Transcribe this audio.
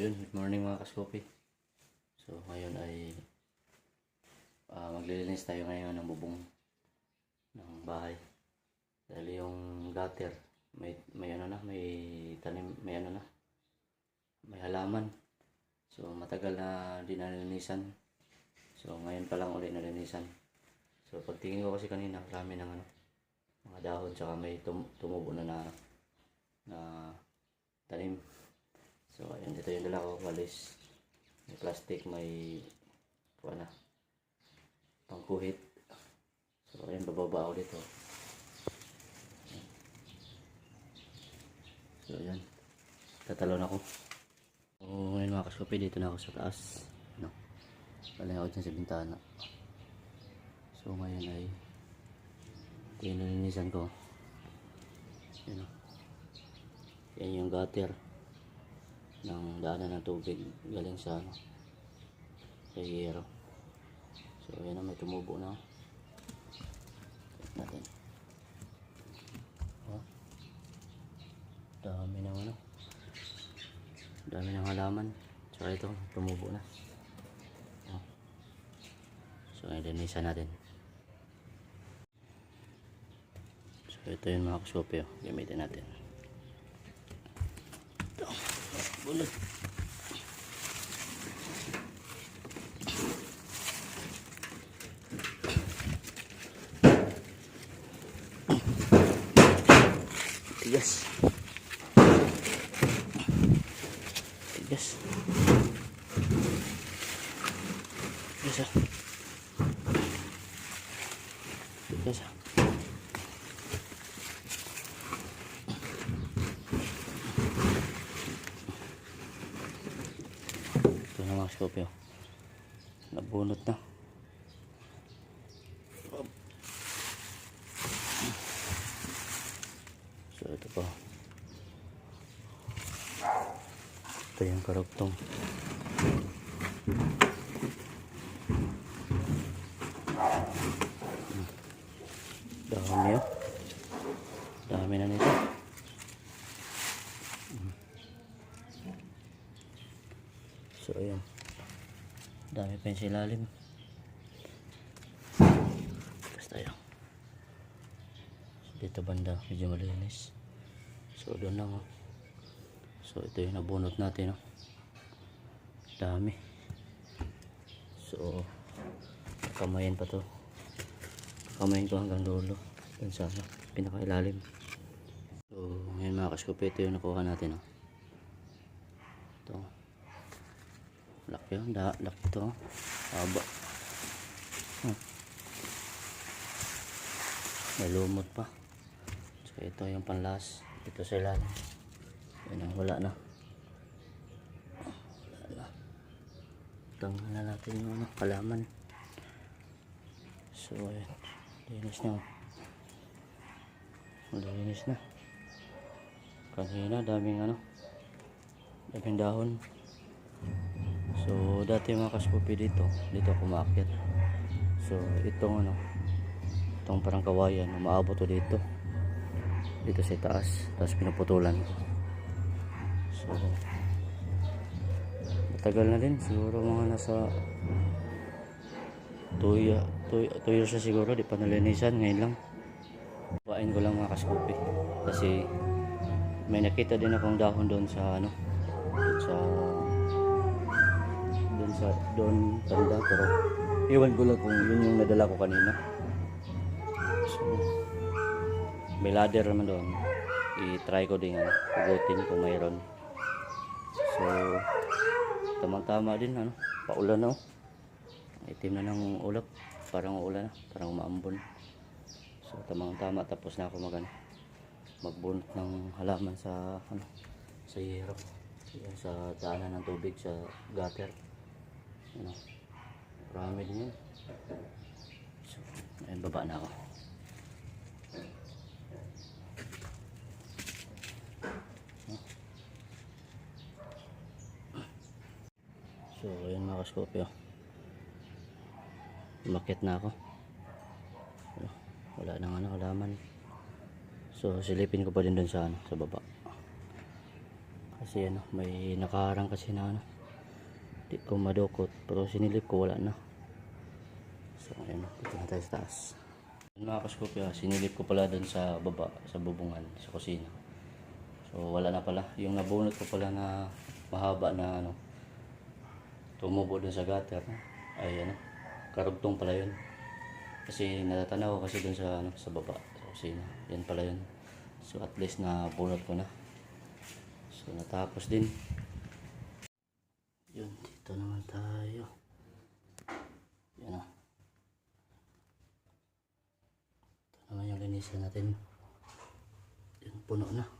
yun, good morning mga kaskopi. So ngayon ay maglilinis tayo ngayon ng bubong ng bahay. Dahil yung gutter may ano na, may tanim, may ano na, may halaman. So matagal na di nalinisan. So ngayon pa lang ulit nalinisan. So pagtingin ko kasi kanina, marami ng ano, mga dahon, tsaka may tumubo na tanim. So ayun, dito yung dala ko, walis, may plastic, may na pangkuhit. So ayun, bababa ako dito. So ayun, tatalon ako. So ngayon mga kaskopi, dito na ako sa taas. Ano, balay ako dyan sa bintana. So ngayon ay tinilinisan ko. Yan, yan yung gutter ng daanan ng tubig galing sa ano, sa hiyero. So yan na, may tumubo na. Tignan natin. Oh, dami ng ano, dami ng halaman. Tsaka ito, tumubo na. Oh. So ilinisan natin. So ito yung mga kaskopi, oh, gamitin natin. Ito, bulot. Tigas. Tigas. Tigas ah. Tigas ah. Ito na mga kaskopi, oh. Nabunot na. So ito pa. Ito yung karugtong. Dahon niyo. Dami na nito. So ayan, dami pa yung silalim. Tapos tayo. So, dito banda medyo malinis. So doon lang, oh. So ito yung nabunot natin, oh. Dami. So kamayin pa to. Kamayin ko hanggang dulo, dun sa pinakailalim. So ngayon mga kaskopi, ito yung nakuha natin, oh. Ito, laki yun, laki ito, oh. Haba. May lumot pa. So ito yung panlas. Ito sa ilalim. Yan ang wala na. Wala na. Tanggal na natin yung ano, halaman. So ayan, linis na. Linis na. Kanina daming ano, daming dahon. So dati mga kaskopi, dito ako umakyat. So itong ano, itong parang kawayan, umaabot to dito sa taas, tapos pinuputulan ko. So matagal na din, siguro mga nasa 2 years na siguro, di pa nalinisan. Ngayon lang bain ko lang mga kaskopi, kasi may nakita din akong dahon doon sa ano, doon banda, pero iwan ko lang kung yun yung nadala ko kanina. So may ladder naman doon, i-try ko din ano, pugutin kung mayroon. So tamang-tama din ano, paulan na, oh. Itim na ng ulap, parang uulan na, parang umaambon. So tamang-tama, tapos na ako magbunot ng halaman sa ano, sa hiyero, sa daanan ng tubig, sa gutter. Ano, marami din yun. So ayun, baba na ako. So ayun mga kaskopi, oh. Umakyat na ako. Wala nang ano, halaman. So silipin ko pa din doon sa ano, sa baba. Kasi ano, may nakaharang kasi na ano, di ko madukot, pero sinilip ko wala na. So ayun, dito na tayo sa taas. Mga kaskopya, sinilip ko pala dun sa baba, sa bubungan, sa kusina. So wala na pala, yung nabunot ko pala na mahaba na ano, tumubo dun sa gutter, ay ano, karugtong pala yun. Kasi natatanaw ko kasi dun sa ano, sa baba, sa kusina. Yan pala yun. So at least na bunot ko na. So natapos din. Yun, dito naman tayo. Yan na. Ito naman yung linisan natin. Yun, puno na.